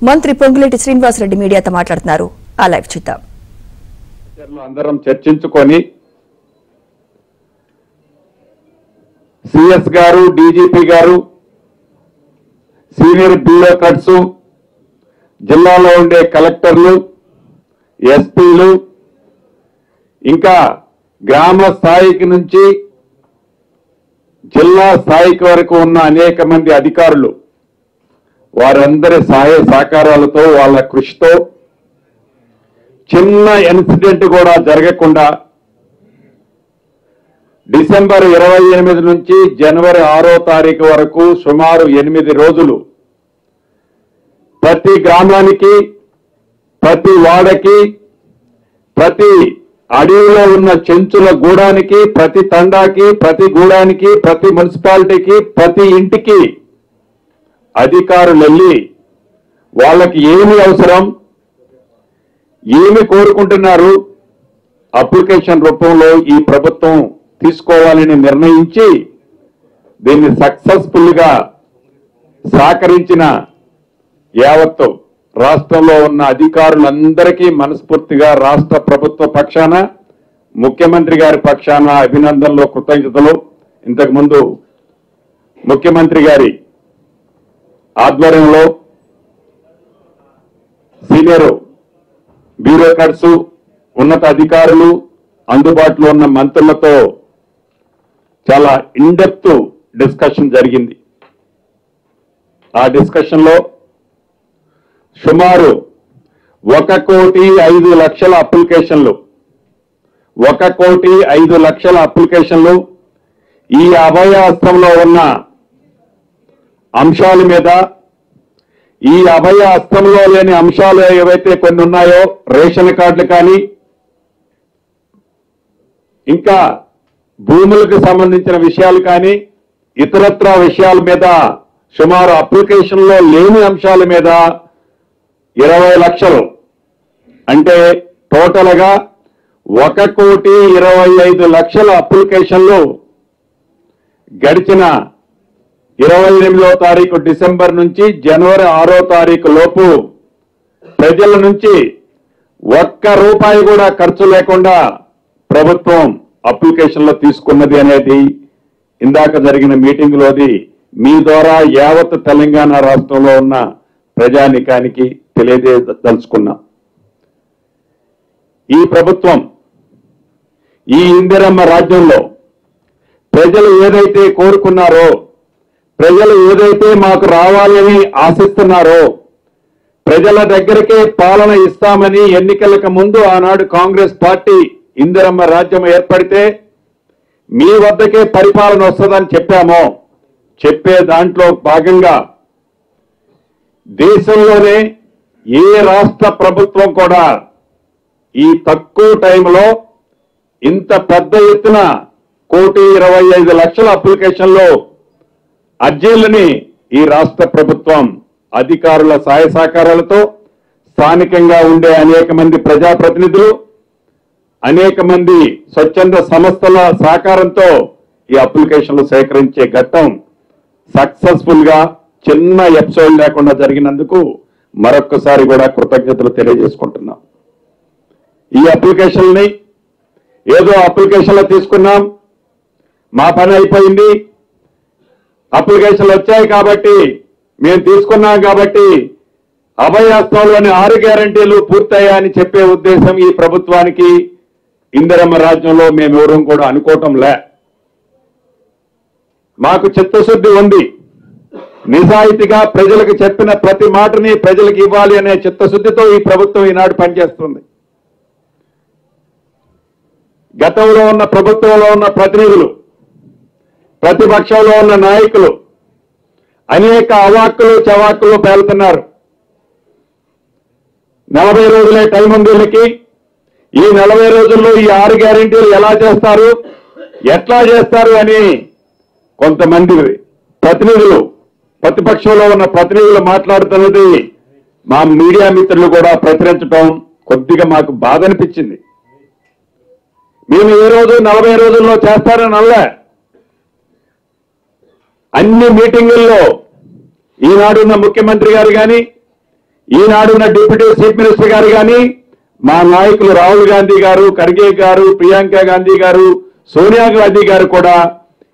మంత్రి పొంగులేటి శ్రీనివాసరెడ్డి మీడియాతో మాట్లాడుతున్నారు. ఆ లైవ్ చూద్దాం. అందరం చర్చించుకొని సిఎస్ గారు, డీజీపీ గారు, సీనియర్ బ్యూరోక్రాట్స్, జిల్లాలో ఉండే కలెక్టర్లు, ఎస్పీలు, ఇంకా గ్రామ స్థాయికి నుంచి జిల్లా స్థాయికి వరకు ఉన్న అనేక మంది అధికారులు వారందరి సహాయ సహకారాలతో వాళ్ళ కృషితో చిన్న ఇన్సిడెంట్ కూడా జరగకుండా డిసెంబర్ 28 నుంచి జనవరి 6వ తారీఖు వరకు సుమారు 8 రోజులు ప్రతి గ్రామానికి, ప్రతి వాడకి, ప్రతి అడవిలో ఉన్న చెంచుల గూడానికి, ప్రతి తండాకి, ప్రతి గూడానికి, ప్రతి మున్సిపాలిటీకి, ప్రతి ఇంటికి అధికారులు వెళ్ళి వాళ్ళకి ఏమి అవసరం, ఏమి కోరుకుంటున్నారు అప్లికేషన్ రూపంలో ఈ ప్రభుత్వం తీసుకోవాలని నిర్ణయించి దీన్ని సక్సెస్ఫుల్ గా సహకరించిన యావత్తు రాష్ట్రంలో ఉన్న అధికారులందరికీ మనస్ఫూర్తిగా రాష్ట్ర ప్రభుత్వ పక్షాన, ముఖ్యమంత్రి గారి పక్షాన అభినందనలు, కృతజ్ఞతలు. ఇంతకుముందు ముఖ్యమంత్రి గారి ఆధ్వర్యంలో సీనియర్ బ్యూరోక్రాట్స్, ఉన్నత అధికారులు, అందుబాటులో ఉన్న మంత్రులతో చాలా ఇన్డెప్త్ డిస్కషన్ జరిగింది. ఆ డిస్కషన్ లో సుమారు 1,05,00,000 అప్లికేషన్లు, 1,05,00,000 అప్లికేషన్లు ఈ అభయహస్తంలో ఉన్న అంశాల మీద, ఈ అభయహస్తంలో లేని అంశాలు ఏవైతే కొన్ని ఉన్నాయో రేషన్ కార్డులు కానీ, ఇంకా భూములకు సంబంధించిన విషయాలు కానీ, ఇతరత్ర విషయాల మీద సుమారు అప్లికేషన్లో లేని అంశాల మీద 20 లక్షలు, అంటే టోటల్ గా 1,25,00,000 అప్లికేషన్లు గడిచిన 28వ తారీఖు డిసెంబర్ నుంచి జనవరి 6వ తారీఖు లోపు ప్రజల నుంచి ₹1 కూడా ఖర్చు లేకుండా ప్రభుత్వం అప్లికేషన్లో తీసుకున్నది అనేది ఇందాక జరిగిన మీటింగ్ లోది మీ ద్వారా యావత్ తెలంగాణ రాష్ట్రంలో ఉన్న ప్రజానికానికి తెలియజేయదలుచుకున్నాం. ఈ ప్రభుత్వం, ఈ ఇందిరమ్మ రాజ్యంలో ప్రజలు ఏదైతే కోరుకున్నారో, ప్రజలు ఏదైతే మాకు రావాలని ఆశిస్తున్నారో, ప్రజల దగ్గరికే పాలన ఇస్తామని ఎన్నికలకు ముందు ఆనాడు కాంగ్రెస్ పార్టీ ఇందిరమ్మ రాజ్యం ఏర్పడితే మీ వద్దకే పరిపాలన వస్తుందని చెప్పామో, చెప్పే దాంట్లో భాగంగా దేశంలోనే ఏ రాష్ట్ర ప్రభుత్వం కూడా ఈ తక్కువ టైంలో ఇంత పెద్ద ఎత్తున 1,25,00,000 అప్లికేషన్లు అర్జీలని ఈ రాష్ట్ర ప్రభుత్వం అధికారుల సహాయ సహకారాలతో, స్థానికంగా ఉండే అనేక మంది ప్రజాప్రతినిధులు, అనేక మంది స్వచ్ఛంద సంస్థల సహకారంతో ఈ అప్లికేషన్లు సేకరించే ఘట్టం సక్సెస్ఫుల్ గా చిన్న ఎపిసోడ్ లేకుండా జరిగినందుకు మరొక్కసారి కూడా కృతజ్ఞతలు తెలియజేసుకుంటున్నాం. ఈ అప్లికేషన్ని ఏదో అప్లికేషన్లో తీసుకున్నాం, మా పని అయిపోయింది, అప్లికేషన్లు వచ్చాయి కాబట్టి మేము తీసుకున్నాం కాబట్టి అభయహస్తంలోని 6 గ్యారంటీలు పూర్తయ్యాయని చెప్పే ఉద్దేశం ఈ ప్రభుత్వానికి ఇందిరమ్మ రాజ్యంలో మేమెవరూ కూడా అనుకోవటంలే. మాకు చిత్తశుద్ధి ఉంది. నిజాయితీగా ప్రజలకు చెప్పిన ప్రతి మాటని ప్రజలకు ఇవ్వాలి అనే చిత్తశుద్ధితో ఈ ప్రభుత్వం ఈనాడు పనిచేస్తుంది. గతంలో ఉన్న ప్రభుత్వంలో ఉన్న ప్రతినిధులు, ప్రతిపక్షంలో ఉన్న నాయకులు అనేక అవాక్కులు చవాక్కులు పేలుతున్నారు. 40 రోజులే టైం ఉంది వీళ్ళకి. ఈ 40 రోజుల్లో ఈ 6 గ్యారెంటీలు ఎలా చేస్తారు, ఎట్లా చేస్తారు అని కొంతమంది ప్రతినిధులు, ప్రతిపక్షంలో ఉన్న ప్రతినిధులు మాట్లాడుతున్నది మా మీడియా మిత్రులు కూడా ప్రచురించడం కొద్దిగా మాకు బాధ అనిపించింది. మేము ఏ రోజు 40 రోజుల్లో చేస్తారని అనలే. అన్ని మీటింగుల్లో ఈనాడున్న ముఖ్యమంత్రి గారు కానీ, ఈనాడున్న డిప్యూటీ చీఫ్ మినిస్టర్ గారు కానీ మా నాయకులు రాహుల్ గాంధీ గారు, ఖర్గే గారు, ప్రియాంక గాంధీ గారు, సోనియా గాంధీ గారు కూడా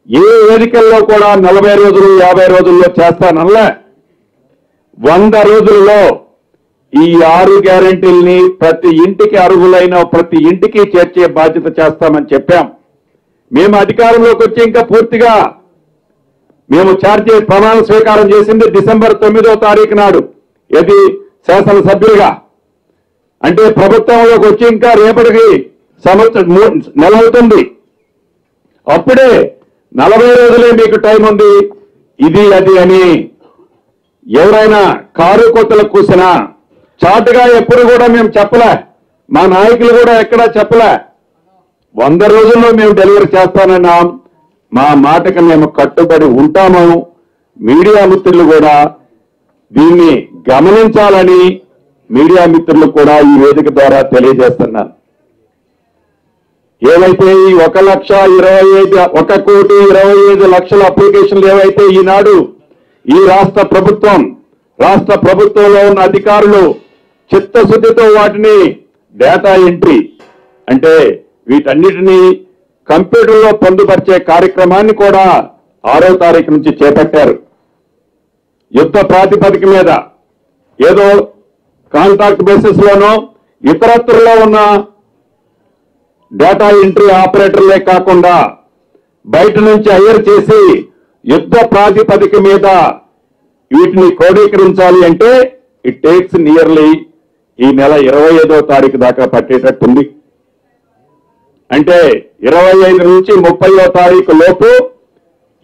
ఏ వేదికల్లో కూడా 40 రోజులు 50 రోజుల్లో చేస్తానల్లా 100 రోజుల్లో ఈ 6 గ్యారెంటీల్ని ప్రతి ఇంటికి అర్హులైన ప్రతి ఇంటికి చేర్చే బాధ్యత చేస్తామని చెప్పాం. మేము అధికారంలోకి వచ్చి ఇంకా పూర్తిగా మేము ప్రమాణ స్వీకారం చేసింది డిసెంబర్ 9వ తారీఖు నాడు. ఇది శాసనసభ్యులుగా అంటే ప్రభుత్వంలోకి వచ్చి ఇంకా రేపటికి సంవత్సరం నెల అవుతుంది. అప్పుడే 40 రోజులే మీకు టైం ఉంది, ఇది అది అని ఎవరైనా కారు కొత్తలు కూసినా చాటుగా ఎప్పుడు కూడా మేము చెప్పలే, మా నాయకులు కూడా ఎక్కడా చెప్పలే. 100 రోజుల్లో మేము డెలివరీ చేస్తానన్నాం. మా మాటకు మేము కట్టుబడి ఉంటాము. మీడియా మిత్రులు కూడా దీన్ని గమనించాలని మీడియా మిత్రులు కూడా ఈ వేదిక ద్వారా తెలియజేస్తున్నారు. ఏవైతే ఈ 1,25,1,25,00,000 అప్లికేషన్లు ఏవైతే ఈనాడు ఈ రాష్ట్ర ప్రభుత్వంలో ఉన్న అధికారులు చిత్తశుద్ధితో వాటిని డేటా ఎంట్రీ అంటే వీటన్నిటినీ కంప్యూటర్లో పొందుపరిచే కార్యక్రమాన్ని కూడా 6వ తారీఖు నుంచి చేపట్టారు. యుద్ధ ప్రాతిపదిక మీద ఏదో కాంట్రాక్ట్ బేసిస్ లోనో ఇతరత్రలో ఉన్న డేటా ఎంట్రీ ఆపరేటర్లే కాకుండా బయట నుంచి హైర్ చేసి యుద్ధ ప్రాతిపదిక మీద వీటిని క్రోడీకరించాలి అంటే ఇట్ టేక్స్ నియర్లీ ఈ నెల 25వ తారీఖు దాకా పట్టేటట్టుంది. అంటే 25 నుంచి 30వ తారీఖు లోపు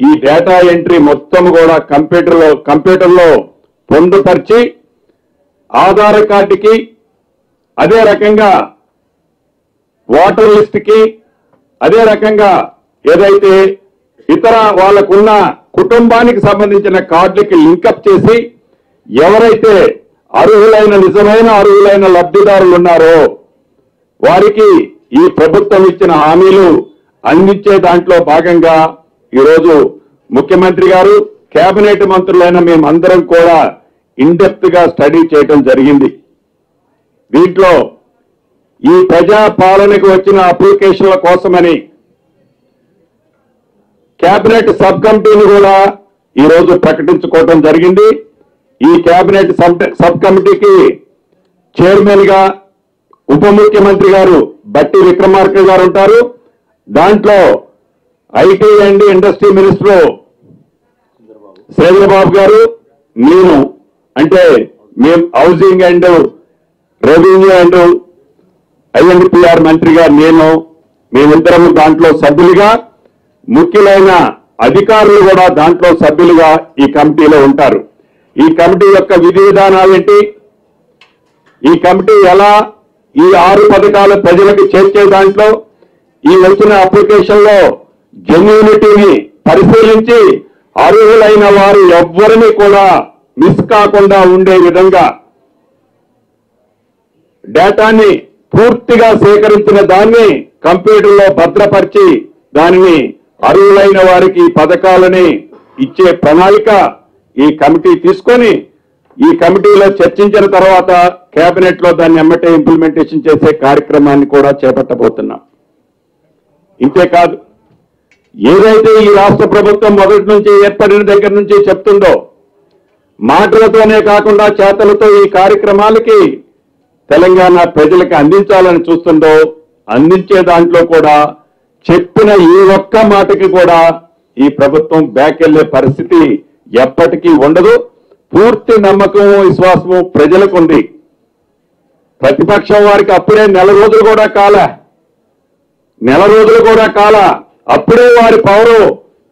ఈ డేటా ఎంట్రీ మొత్తం కూడా కంప్యూటర్లో పొందుపరిచి ఆధార్ కార్డుకి అదే రకంగా ఓటర్ లిస్ట్ కి అదే రకంగా ఏదైతే ఇతర వాళ్ళకున్న కుటుంబానికి సంబంధించిన కార్డులకి లింకప్ చేసి ఎవరైతే నిజమైన అర్హులైన లబ్ధిదారులు ఉన్నారో వారికి ఈ ప్రభుత్వం ఇచ్చిన హామీలు అందించే దాంట్లో భాగంగా ఈరోజు ముఖ్యమంత్రి గారు కేబినెట్ మంత్రులైన మేమందరం కూడా ఇన్డెప్త్ గా స్టడీ చేయడం జరిగింది. దీంట్లో ఈ ప్రజా పాలనకు వచ్చిన అప్లికేషన్ల కోసమని కేబినెట్ సబ్ కమిటీని కూడా ఈరోజు ప్రకటించుకోవడం జరిగింది. ఈ కేబినెట్ సబ్ కమిటీకి చైర్మన్ గా ఉప ముఖ్యమంత్రి గారు బట్టి విక్రమార్క గారు ఉంటారు. దాంట్లో IT and industry minister Sridhar Babu గారు, నేను అంటే మేము housing and revenue and INPR మంత్రిగా మేమిద్దరం దాంట్లో సభ్యులుగా, ముఖ్యులైన అధికారులు కూడా దాంట్లో సభ్యులుగా ఈ కమిటీలో ఉంటారు. ఈ కమిటీ యొక్క విధి విధానాలేంటి, ఈ కమిటీ ఎలా ఈ 6 పథకాలు ప్రజలకు చేర్చే దాంట్లో ఈ వచ్చిన అప్లికేషన్లో జెన్యూనిటీని పరిశీలించి అర్హులైన వారు ఎవ్వరిని కూడా మిస్ కాకుండా ఉండే విధంగా డేటాని పూర్తిగా సేకరించిన దాన్ని కంప్యూటర్లో భద్రపరిచి దానిని అర్హులైన వారికి పథకాలని ఇచ్చే ప్రణాళిక ఈ కమిటీ తీసుకొని ఈ కమిటీలో చర్చించిన తర్వాత కేబినెట్ లో దాన్ని ఎమ్మటే ఇంప్లిమెంటేషన్ చేసే కార్యక్రమాన్ని కూడా చేపట్టబోతున్నాం. ఇంతేకాదు, ఏదైతే ఈ రాష్ట్ర ప్రభుత్వం మొదటి నుంచి ఏర్పడిన దగ్గర నుంచి చెప్తుందో మాటలతోనే కాకుండా చేతలతో ఈ కార్యక్రమాలకి తెలంగాణ ప్రజలకు అందించాలని చూస్తుందో అందించే దాంట్లో కూడా చెప్పిన ఈ ఒక్క మాటకి కూడా ఈ ప్రభుత్వం బ్యాక్ వెళ్లే పరిస్థితి ఎప్పటికీ ఉండదు. పూర్తి నమ్మకం విశ్వాసము ప్రజలకు ఉంది. ప్రతిపక్షం వారికి అప్పుడే నెల రోజులు కూడా కాల అప్పుడే వారి పవరు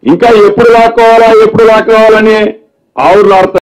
ఇంకా ఎప్పుడు లాక్కోవాలని ఆవులాడుతారు.